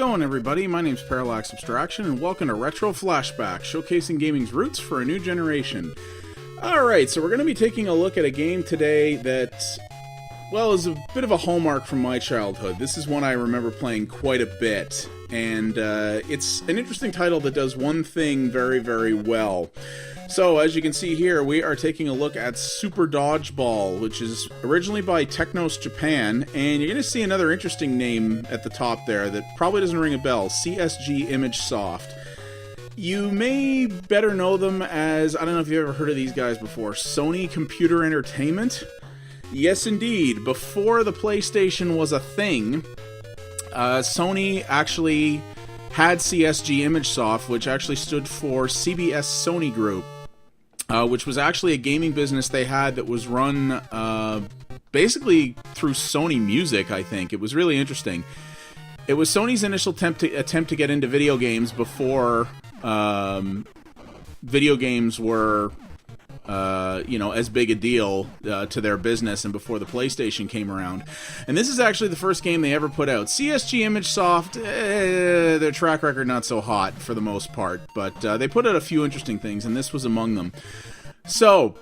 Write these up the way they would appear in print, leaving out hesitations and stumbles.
going, everybody? My name's Parallax Abstraction, and welcome to Retro Flashback, showcasing gaming's roots for a new generation. Alright, so we're going to be taking a look at a game today that, well, is a bit of a hallmark from my childhood. This is one I remember playing quite a bit, and it's an interesting title that does one thing very, very well. So, as you can see here, we are taking a look at Super Dodgeball, which is originally by Technos Japan, and you're going to see another interesting name at the top there that probably doesn't ring a bell, CSG Image Soft. You may better know them as, I don't know if you've ever heard of these guys before, Sony Computer Entertainment? Yes, indeed. Before the PlayStation was a thing, Sony actually had CSG ImageSoft, which actually stood for CBS Sony Group. Which was actually a gaming business they had that was run basically through Sony Music, I think. It was really interesting. It was Sony's initial attempt to get into video games before video games were, as big a deal to their business and before the PlayStation came around. And this is actually the first game they ever put out. CSG ImageSoft, their track record not so hot for the most part, but they put out a few interesting things, and this was among them. So,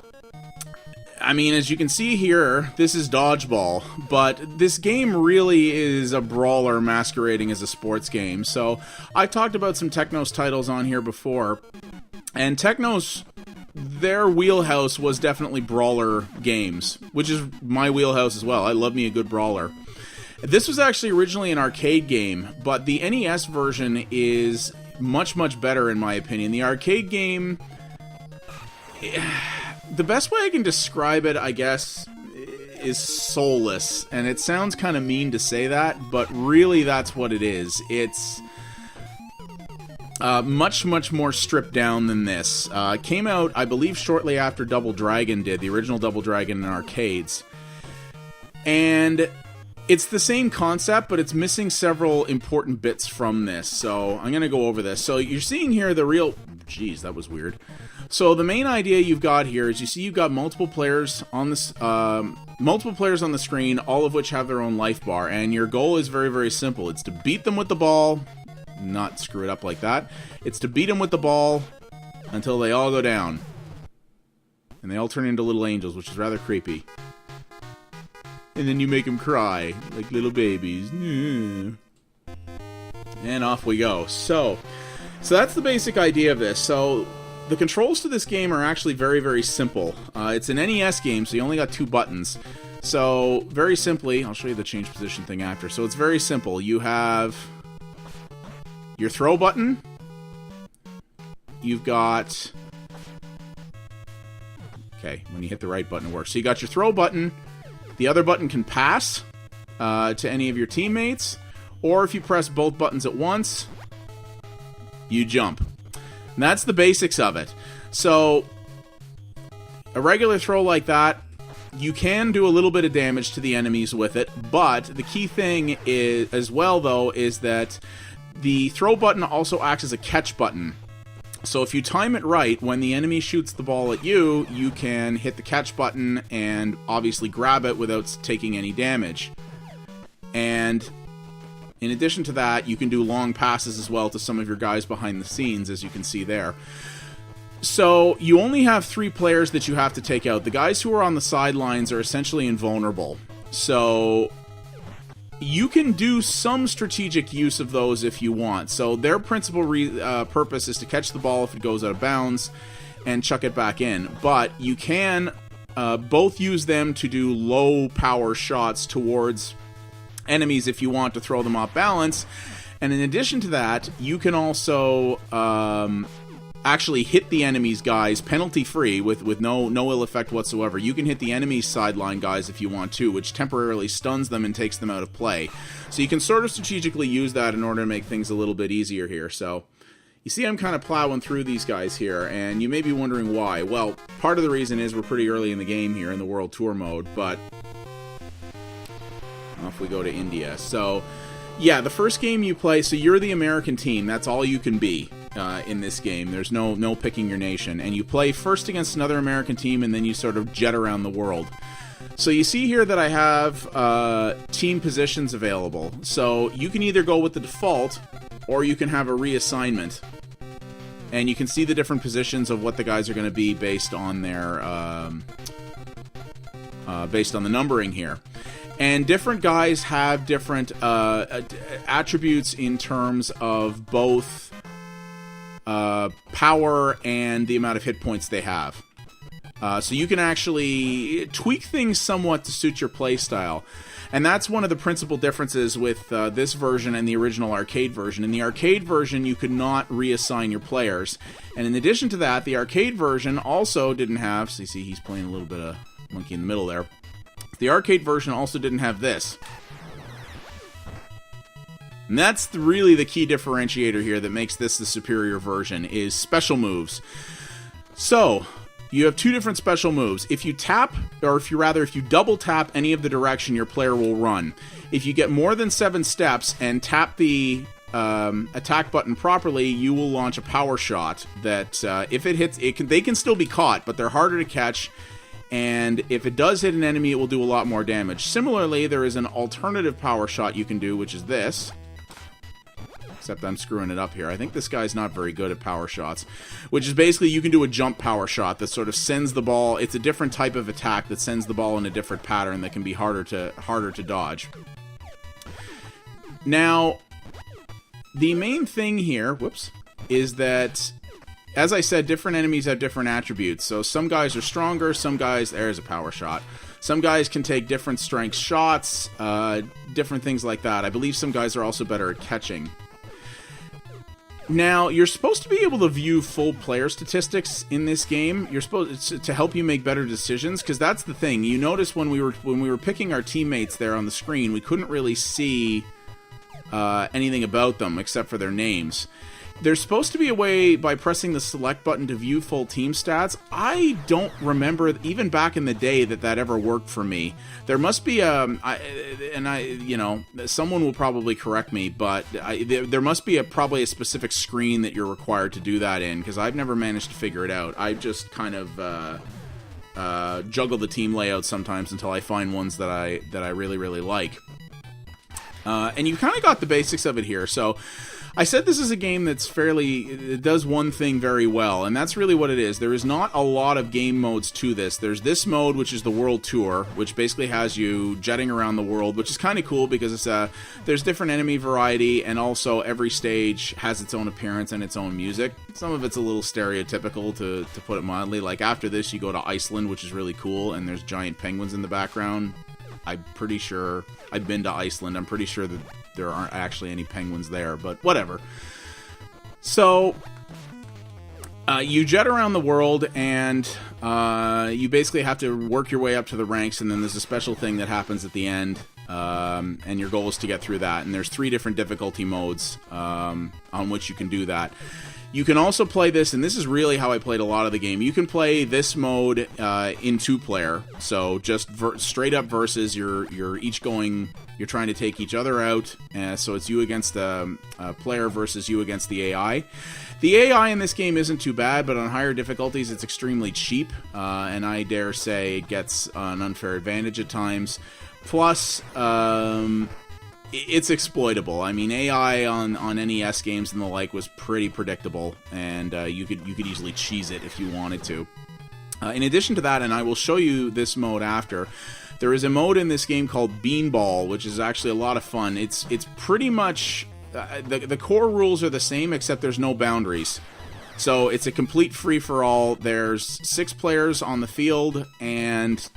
I mean, as you can see here, this is Dodgeball, but this game really is a brawler masquerading as a sports game. So, I've talked about some Technos titles on here before, and Technos, their wheelhouse was definitely brawler games, which is my wheelhouse as well. I love me a good brawler. This was actually originally an arcade game, but the NES version is much, much better in my opinion. The arcade game, the best way I can describe it, I guess, is soulless, and it sounds kind of mean to say that, but really that's what it is. It's much, much more stripped down than this. Came out, I believe, shortly after Double Dragon did, the original Double Dragon in arcades. And it's the same concept, but it's missing several important bits from this, so I'm going to go over this. So you're seeing here the real... Jeez, that was weird. So the main idea you've got here is you see you've got multiple players on this, multiple players on the screen, all of which have their own life bar, and your goal is very, very simple. It's to beat them with the ball, not screw it up like that. It's to beat them with the ball until they all go down. And they all turn into little angels, which is rather creepy. And then you make them cry, like little babies. And off we go. So that's the basic idea of this. So the controls to this game are actually very, very simple. It's an NES game, so you only got 2 buttons. So, very simply, I'll show you the change position thing after. So it's very simple. You have your throw button. You've got... Okay, when you hit the right button it works. So you got your throw button. The other button can pass to any of your teammates. Or if you press both buttons at once, you jump. And that's the basics of it. So, a regular throw like that, you can do a little bit of damage to the enemies with it, but the key thing is, as well though, is that the throw button also acts as a catch button. So if you time it right, when the enemy shoots the ball at you, you can hit the catch button and obviously grab it without taking any damage. And in addition to that, you can do long passes as well to some of your guys behind the scenes, as you can see there. So, you only have 3 players that you have to take out. The guys who are on the sidelines are essentially invulnerable. So, you can do some strategic use of those if you want. So, their principal purpose is to catch the ball if it goes out of bounds and chuck it back in. But you can both use them to do low-power shots towards enemies if you want to throw them off balance. And in addition to that, you can also actually hit the enemy's guys penalty free with no ill effect whatsoever. You can hit the enemy's sideline guys if you want to, which temporarily stuns them and takes them out of play. So you can sort of strategically use that in order to make things a little bit easier here. So you see I'm kind of plowing through these guys here, and you may be wondering why. Well, part of the reason is we're pretty early in the game here in the World Tour mode, but off we go to India. So, yeah, the first game you play, so you're the American team. That's all you can be. in this game. There's no picking your nation. And you play first against another American team, and then you sort of jet around the world. So you see here that I have team positions available. So you can either go with the default, or you can have a reassignment. And you can see the different positions of what the guys are going to be based on their based on the numbering here. And different guys have different attributes in terms of both power and the amount of hit points they have. So you can actually tweak things somewhat to suit your playstyle. And that's one of the principal differences with this version and the original arcade version. In the arcade version, you could not reassign your players. And in addition to that, the arcade version also didn't have... So you see he's playing a little bit of monkey in the middle there. The arcade version also didn't have this. And that's really the key differentiator here that makes this the superior version, is special moves. So... you have two different special moves. If you tap, or if you double tap any of the direction, your player will run. If you get more than 7 steps and tap the attack button properly, you will launch a power shot that if it hits, they can still be caught, but they're harder to catch. And if it does hit an enemy, it will do a lot more damage. Similarly, there is an alternative power shot you can do, which is this. Except I'm screwing it up here. I think this guy's not very good at power shots. Which is basically you can do a jump power shot that sort of sends the ball... It's a different type of attack that sends the ball in a different pattern that can be harder to dodge. Now, the main thing here, is that, as I said, different enemies have different attributes. So some guys are stronger, some guys... There's a power shot. Some guys can take different strength shots, different things like that. I believe some guys are also better at catching. Now, you're supposed to be able to view full player statistics in this game. You're supposed to help you make better decisions, because that's the thing. You notice when we were picking our teammates there on the screen, we couldn't really see anything about them except for their names. There's supposed to be a way by pressing the select button to view full team stats. I don't remember, even back in the day, that ever worked for me. There must be someone will probably correct me, but there must be probably a specific screen that you're required to do that in, because I've never managed to figure it out. I just kind of juggle the team layout sometimes until I find ones that I really, really like. And you've kind of got the basics of it here, so... I said this is a game that's it does one thing very well, and that's really what it is. There is not a lot of game modes to this. There's this mode, which is the World Tour, which basically has you jetting around the world, which is kind of cool because it's there's different enemy variety, and also every stage has its own appearance and its own music. Some of it's a little stereotypical, to put it mildly. Like, after this, you go to Iceland, which is really cool, and there's giant penguins in the background. I'm pretty sure... I've been to Iceland. I'm pretty sure that there aren't actually any penguins there, but whatever. So, you jet around the world, and you basically have to work your way up to the ranks, and then there's a special thing that happens at the end, and your goal is to get through that. And there's 3 different difficulty modes on which you can do that. You can also play this, and this is really how I played a lot of the game. You can play this mode in 2-player, so just straight up versus. You're each going. You're trying to take each other out, so it's you against the player versus you against the AI. The AI in this game isn't too bad, but on higher difficulties, it's extremely cheap, and I dare say it gets an unfair advantage at times. Plus, it's exploitable. I mean, AI on NES games and the like was pretty predictable, and you could easily cheese it if you wanted to. In addition to that, and I will show you this mode after, there is a mode in this game called Beanball, which is actually a lot of fun. It's pretty much... the core rules are the same, except there's no boundaries. So it's a complete free-for-all. There's 6 players on the field, and...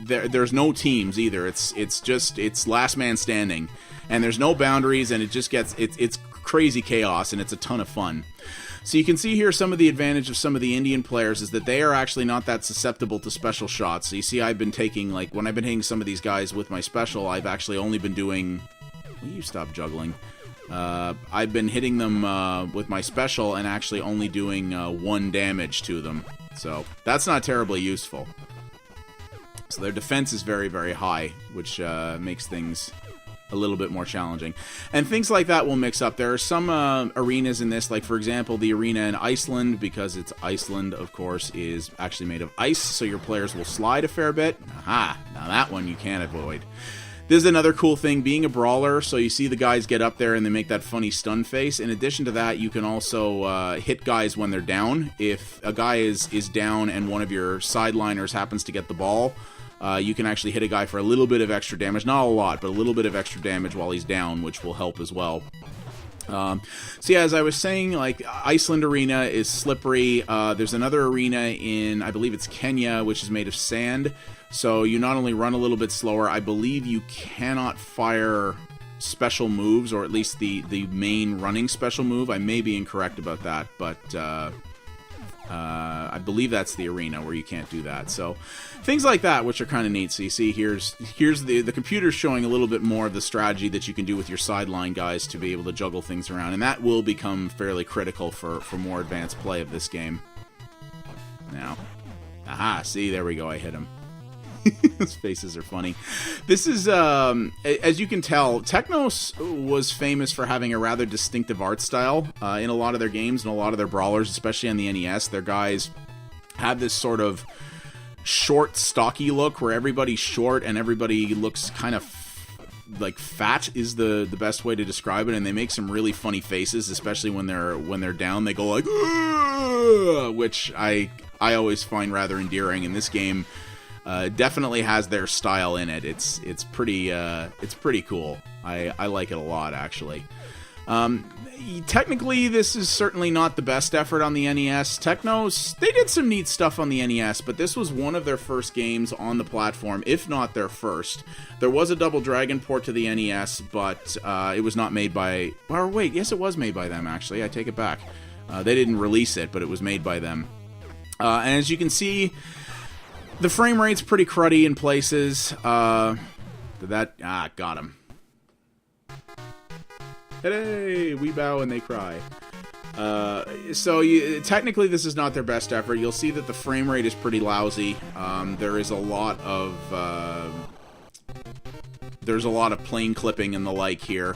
There's no teams either. It's last man standing, and there's no boundaries, and it just gets it's crazy chaos, and it's a ton of fun. So you can see here some of the advantage of some of the Indian players is that they are actually not that susceptible to special shots. So you see, I've been taking, like, when I've been hitting some of these guys with my special, I've actually only been doing... Will you stop juggling? I've been hitting them with my special and actually only doing 1 damage to them. So that's not terribly useful. So their defense is very, very high, which makes things a little bit more challenging. And things like that will mix up. There are some arenas in this, like for example, the arena in Iceland, because it's Iceland, of course, is actually made of ice, so your players will slide a fair bit. Aha! Now that one you can't avoid. This is another cool thing, being a brawler, so you see the guys get up there and they make that funny stun face. In addition to that, you can also hit guys when they're down. If a guy is down and one of your sideliners happens to get the ball, you can actually hit a guy for a little bit of extra damage. Not a lot, but a little bit of extra damage while he's down, which will help as well. So yeah, as I was saying, like, Iceland Arena is slippery. There's another arena in, I believe it's Kenya, which is made of sand. So you not only run a little bit slower, I believe you cannot fire special moves, or at least the main running special move. I may be incorrect about that, but I believe that's the arena where you can't do that. So things like that, which are kind of neat. So you see here's the computer showing a little bit more of the strategy that you can do with your sideline guys to be able to juggle things around, and that will become fairly critical for more advanced play of this game. Now, aha, see, there we go, I hit him. His faces are funny. This is, as you can tell, Technos was famous for having a rather distinctive art style in a lot of their games and a lot of their brawlers, especially on the NES. Their guys have this sort of short, stocky look where everybody's short and everybody looks kind of like fat is the best way to describe it, and they make some really funny faces, especially when they're down. They go like, "Ugh!" Which I always find rather endearing. In this game, definitely has their style in it. It's pretty cool. I like it a lot, actually. Technically, this is certainly not the best effort on the NES. Technos, they did some neat stuff on the NES, but this was one of their first games on the platform, if not their first. There was a Double Dragon port to the NES, but it was not made by... Or wait, yes, it was made by them, actually. I take it back. They didn't release it, but it was made by them. And as you can see, the frame rate's pretty cruddy in places. Got him. Hey, we bow and they cry. Technically, this is not their best effort. You'll see that the frame rate is pretty lousy. There is a lot of plane clipping and the like here,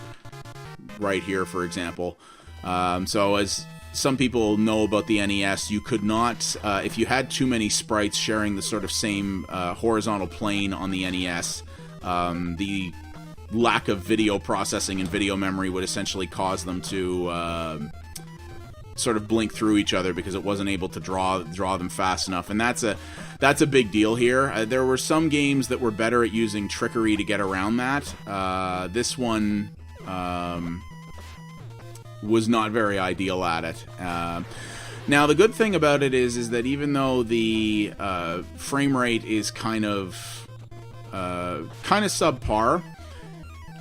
right here, for example. So as some people know about the NES, you could not, if you had too many sprites sharing the sort of same horizontal plane on the NES, the lack of video processing and video memory would essentially cause them to sort of blink through each other because it wasn't able to draw them fast enough, and that's a big deal here. There were some games that were better at using trickery to get around that. This one was not very ideal at it. Now, the good thing about it is that even though the frame rate is kind of subpar,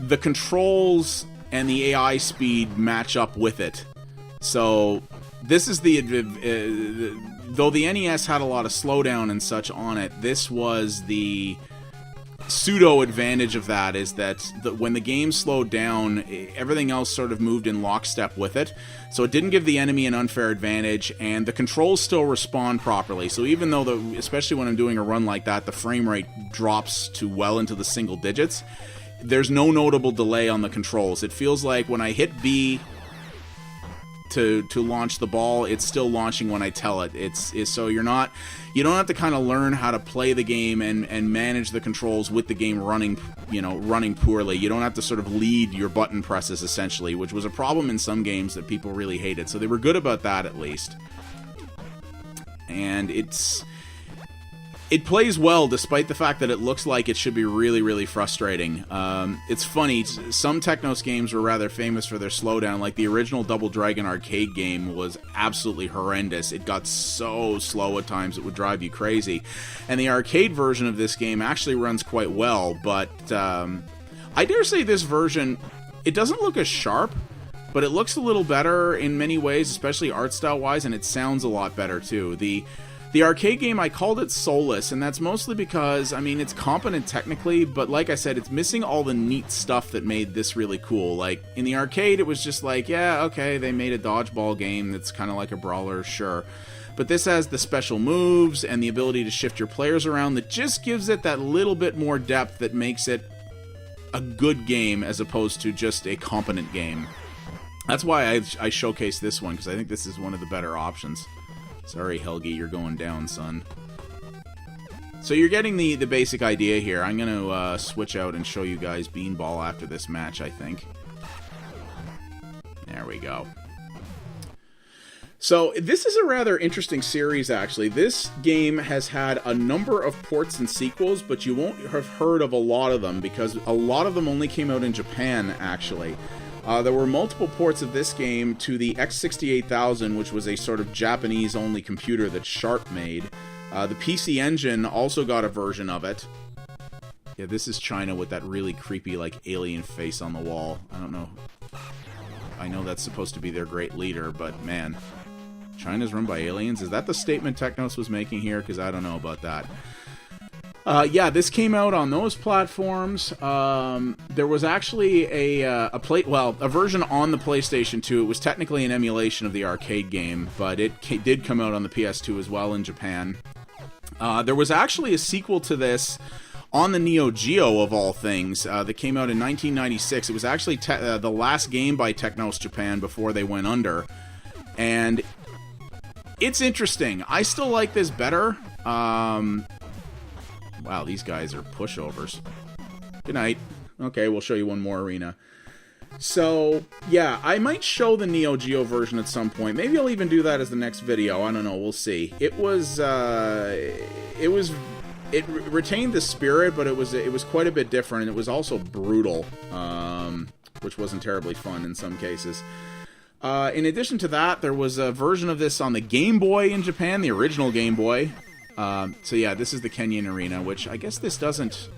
the controls and the AI speed match up with it. So this is though the NES had a lot of slowdown and such on it, this was the pseudo advantage of that, is that when the game slowed down, everything else sort of moved in lockstep with it. So it didn't give the enemy an unfair advantage, and the controls still respond properly. So even though, especially when I'm doing a run like that, the frame rate drops to well into the single digits, there's no notable delay on the controls. It feels like when I hit B to launch the ball, it's still launching when I tell it. So you don't have to kind of learn how to play the game and manage the controls with the game running poorly. You don't have to sort of lead your button presses, essentially, which was a problem in some games that people really hated. So they were good about that, at least. And it plays well, despite the fact that it looks like it should be really, really frustrating. It's funny, some Technos games were rather famous for their slowdown, like the original Double Dragon arcade game was absolutely horrendous. It got so slow at times it would drive you crazy. And the arcade version of this game actually runs quite well, but I dare say this version, it doesn't look as sharp, but it looks a little better in many ways, especially art style-wise, and it sounds a lot better, too. The arcade game, I called it soulless, and that's mostly because, I mean, it's competent technically, but like I said, it's missing all the neat stuff that made this really cool. Like, in the arcade, it was just like, yeah, okay, they made a dodgeball game that's kind of like a brawler, sure. But this has the special moves and the ability to shift your players around that just gives it that little bit more depth that makes it a good game as opposed to just a competent game. That's why I showcase this one, because I think this is one of the better options. Sorry, Helgi, you're going down, son. So you're getting the basic idea here. I'm going to switch out and show you guys Beanball after this match, I think. There we go. So this is a rather interesting series, actually. This game has had a number of ports and sequels, but you won't have heard of a lot of them, because a lot of them only came out in Japan, actually. There were multiple ports of this game to the X68000, which was a sort of Japanese-only computer that Sharp made. The PC Engine also got a version of it. Yeah, this is China with that really creepy, like, alien face on the wall. I don't know. I know that's supposed to be their great leader, but man... China's run by aliens? Is that the statement Technos was making here? Because I don't know about that. Yeah, this came out on those platforms. There was actually a version on the PlayStation 2. It was technically an emulation of the arcade game, but it did come out on the PS2 as well in Japan. There was actually a sequel to this on the Neo Geo, of all things, that came out in 1996. It was actually the last game by Technos Japan before they went under. And it's interesting. I still like this better. Wow, these guys are pushovers. Good night. Okay, we'll show you one more arena. So, yeah, I might show the Neo Geo version at some point. Maybe I'll even do that as the next video. I don't know. We'll see. It retained the spirit, but it was quite a bit different, and it was also brutal, which wasn't terribly fun in some cases. In addition to that, there was a version of this on the Game Boy in Japan, the original Game Boy. So yeah, this is the Kenyan Arena, which I guess this doesn't,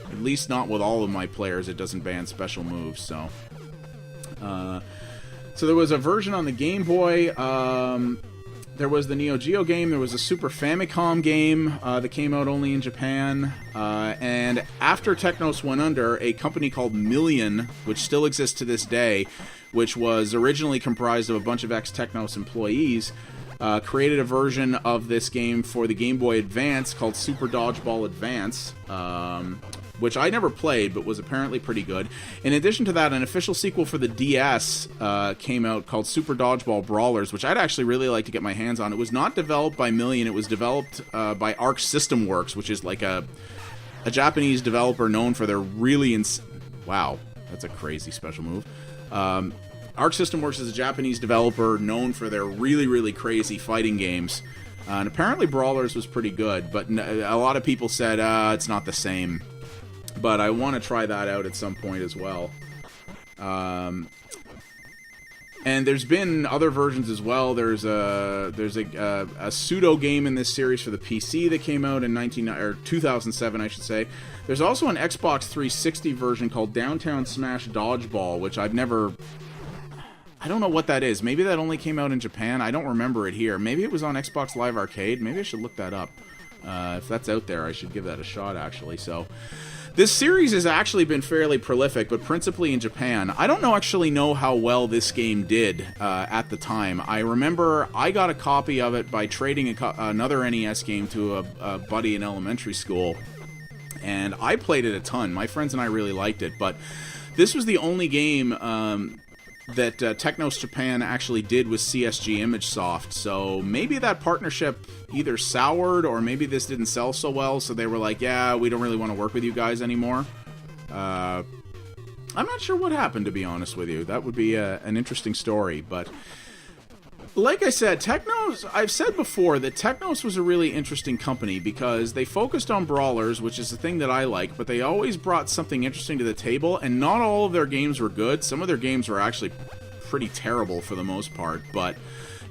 at least not with all of my players, it doesn't ban special moves, so. So there was a version on the Game Boy. There was the Neo Geo game. There was a Super Famicom game that came out only in Japan. And after Technos went under, a company called Million, which still exists to this day, which was originally comprised of a bunch of ex-Technos employees, created a version of this game for the Game Boy Advance called Super Dodgeball Advance, which I never played, but was apparently pretty good. In addition to that, an official sequel for the DS came out called Super Dodgeball Brawlers, which I'd actually really like to get my hands on. It was not developed by Million. It was developed by Arc System Works, which is like a Japanese developer known for their really... Wow, that's a crazy special move. Arc System Works is a Japanese developer known for their really, really crazy fighting games. And apparently Brawlers was pretty good, but a lot of people said it's not the same. But I want to try that out at some point as well. And there's been other versions as well. There's a pseudo game in this series for the PC that came out in 2007, I should say. There's also an Xbox 360 version called Downtown Smash Dodgeball, which I've never... I don't know what that is. Maybe that only came out in Japan. I don't remember it here. Maybe it was on Xbox Live Arcade. Maybe I should look that up. If that's out there, I should give that a shot, actually. So, this series has actually been fairly prolific, but principally in Japan. I don't actually know how well this game did at the time. I remember I got a copy of it by trading another NES game to a buddy in elementary school, and I played it a ton. My friends and I really liked it, but this was the only game that Technos Japan actually did with CSG ImageSoft, so maybe that partnership either soured or maybe this didn't sell so well, so they were like, yeah, we don't really want to work with you guys anymore. I'm not sure what happened, to be honest with you. That would be an interesting story, but like I said, Technos, I've said before that Technos was a really interesting company because they focused on brawlers, which is the thing that I like, but they always brought something interesting to the table, and not all of their games were good. Some of their games were actually pretty terrible for the most part, but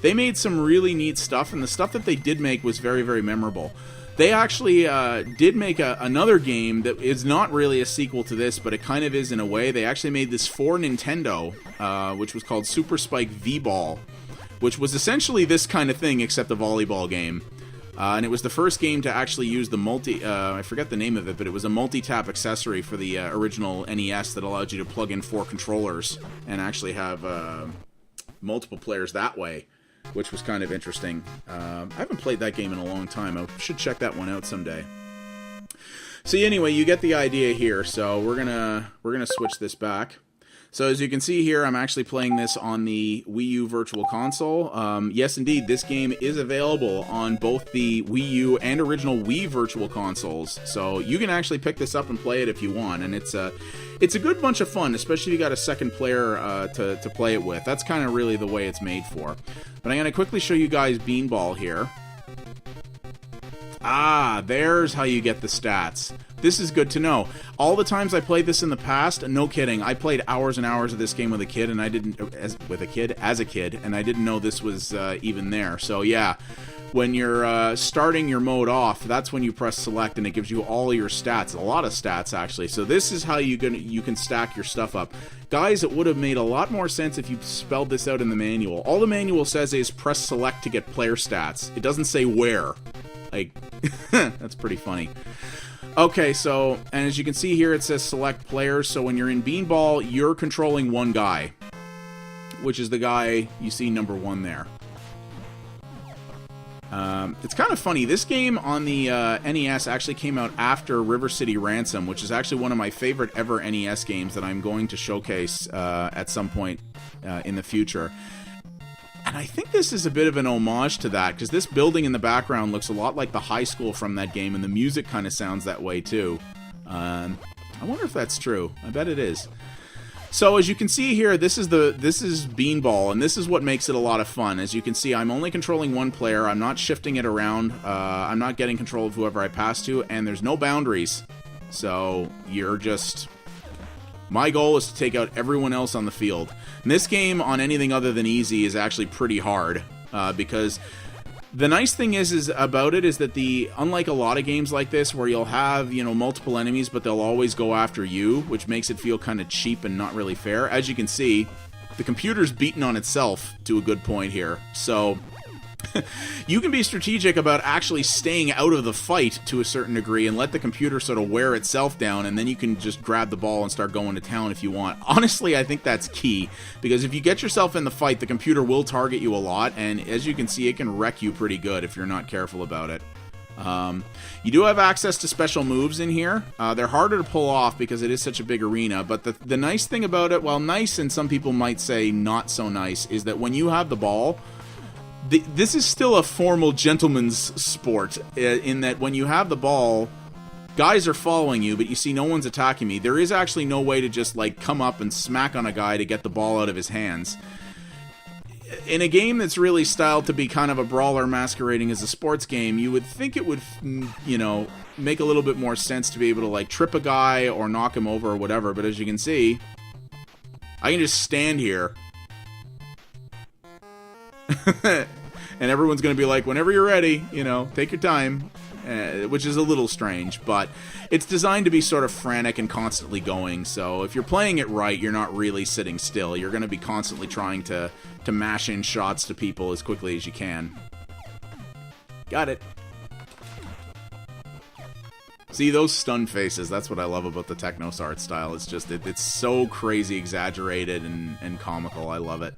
they made some really neat stuff, and the stuff that they did make was very, very memorable. They actually did make another game that is not really a sequel to this, but it kind of is in a way. They actually made this for Nintendo, which was called Super Spike V-Ball, which was essentially this kind of thing, except a volleyball game. And it was the first game to actually use the I forget the name of it, but it was a multi-tap accessory for the original NES that allowed you to plug in 4 controllers and actually have multiple players that way, which was kind of interesting. I haven't played that game in a long time. I should check that one out someday. So anyway, you get the idea here. So we're gonna switch this back. So as you can see here, I'm actually playing this on the Wii U Virtual Console. Yes, indeed, this game is available on both the Wii U and original Wii Virtual Consoles. So you can actually pick this up and play it if you want, and it's a good bunch of fun, especially if you got a second player to play it with. That's kind of really the way it's made for. But I'm going to quickly show you guys Beanball here. Ah, there's how you get the stats. This is good to know. All the times I played this in the past, no kidding, I played hours and hours of this game with a kid, and I didn't as a kid, and I didn't know this was even there. So yeah, when you're starting your mode off, that's when you press select, and it gives you all your stats, a lot of stats actually. So this is how you can stack your stuff up. Guys, it would have made a lot more sense if you spelled this out in the manual. All the manual says is press select to get player stats. It doesn't say where. Like, that's pretty funny. Okay, so, and as you can see here, it says select players. So when you're in Beanball, you're controlling one guy, which is the guy you see number 1 there. It's kind of funny. This game on the NES actually came out after River City Ransom, which is actually one of my favorite ever NES games that I'm going to showcase at some point in the future. And I think this is a bit of an homage to that, because this building in the background looks a lot like the high school from that game, and the music kind of sounds that way too. I wonder if that's true. I bet it is. So as you can see here, this is Beanball, and this is what makes it a lot of fun. As you can see, I'm only controlling one player. I'm not shifting it around. I'm not getting control of whoever I pass to, and there's no boundaries. So you're just... My goal is to take out everyone else on the field. And this game, on anything other than easy, is actually pretty hard, because the nice thing is about it is that unlike a lot of games like this where you'll have, multiple enemies, but they'll always go after you, which makes it feel kind of cheap and not really fair. As you can see, the computer's beaten on itself to a good point here. So you can be strategic about actually staying out of the fight to a certain degree and let the computer sort of wear itself down, and then you can just grab the ball and start going to town if you want. Honestly, I think that's key, because if you get yourself in the fight, the computer will target you a lot, and as you can see, it can wreck you pretty good if you're not careful about it. You do have access to special moves in here. They're harder to pull off because it is such a big arena, but the nice thing about it, well, nice and some people might say not so nice, is that when you have the ball, this is still a formal gentleman's sport, in that when you have the ball, guys are following you, but you see no one's attacking me. There is actually no way to just, come up and smack on a guy to get the ball out of his hands. In a game that's really styled to be kind of a brawler masquerading as a sports game, you would think it would, make a little bit more sense to be able to, trip a guy or knock him over or whatever, but as you can see, I can just stand here and everyone's going to be like, whenever you're ready, take your time, which is a little strange, but it's designed to be sort of frantic and constantly going, so if you're playing it right, you're not really sitting still. You're going to be constantly trying to mash in shots to people as quickly as you can. Got it. See, those stun faces, that's what I love about the Technos art style. It's just, it's so crazy exaggerated and comical. I love it.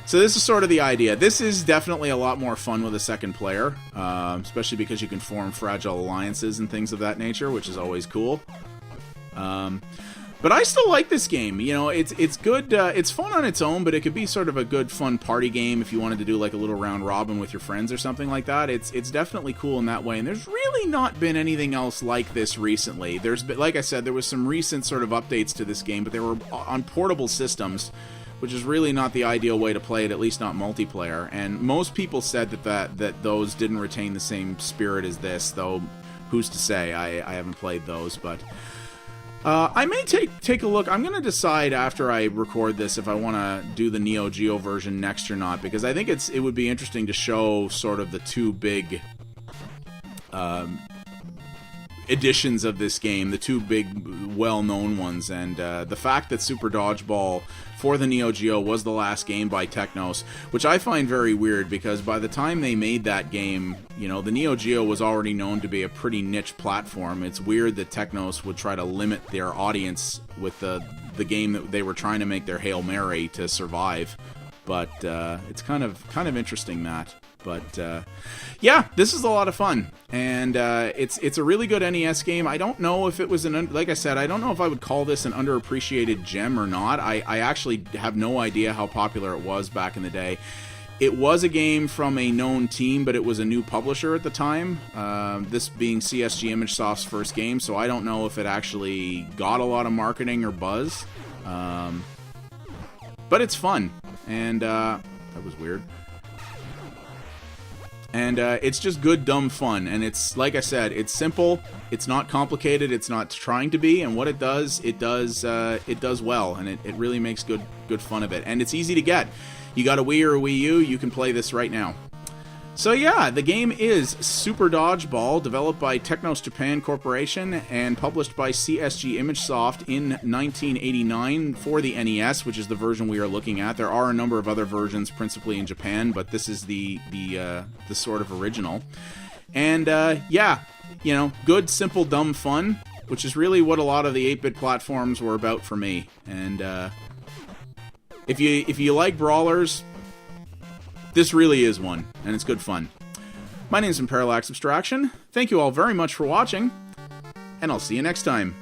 So this is sort of the idea. This is definitely a lot more fun with a second player, especially because you can form fragile alliances and things of that nature, which is always cool. But I still like this game. It's good. It's fun on its own, but it could be sort of a good, fun party game if you wanted to do a little round robin with your friends or something like that. It's definitely cool in that way. And there's really not been anything else like this recently. There's been, like I said, there was some recent sort of updates to this game, but they were on portable systems, which is really not the ideal way to play it, at least not multiplayer. And most people said that those didn't retain the same spirit as this, though who's to say? I haven't played those, but I may take a look. I'm going to decide after I record this if I want to do the Neo Geo version next or not, because I think it would be interesting to show sort of the two big editions of this game, the two big well-known ones, and the fact that Super Dodgeball for the Neo Geo was the last game by Technos, which I find very weird, because by the time they made that game, the Neo Geo was already known to be a pretty niche platform. It's weird that Technos would try to limit their audience with the game that they were trying to make their Hail Mary to survive. but it's kind of interesting, that. But yeah, this is a lot of fun, and it's a really good NES game. I don't know if it was like I said, I don't know if I would call this an underappreciated gem or not. I actually have no idea how popular it was back in the day. It was a game from a known team, but it was a new publisher at the time, this being CSG ImageSoft's first game, so I don't know if it actually got a lot of marketing or buzz. But it's fun, and that was weird. And it's just good, dumb fun. And it's, like I said, it's simple. It's not complicated. It's not trying to be. And what it does well. And it really makes good fun of it. And it's easy to get. You got a Wii or a Wii U, you can play this right now. So yeah, the game is Super Dodgeball, developed by Technos Japan Corporation and published by CSG ImageSoft in 1989 for the NES, which is the version we are looking at. There are a number of other versions, principally in Japan, but this is the sort of original. And yeah, you know, good, simple, dumb fun, which is really what a lot of the 8-bit platforms were about for me. And if you like brawlers, this really is one, and it's good fun. My name's Parallax Abstraction. Thank you all very much for watching, and I'll see you next time.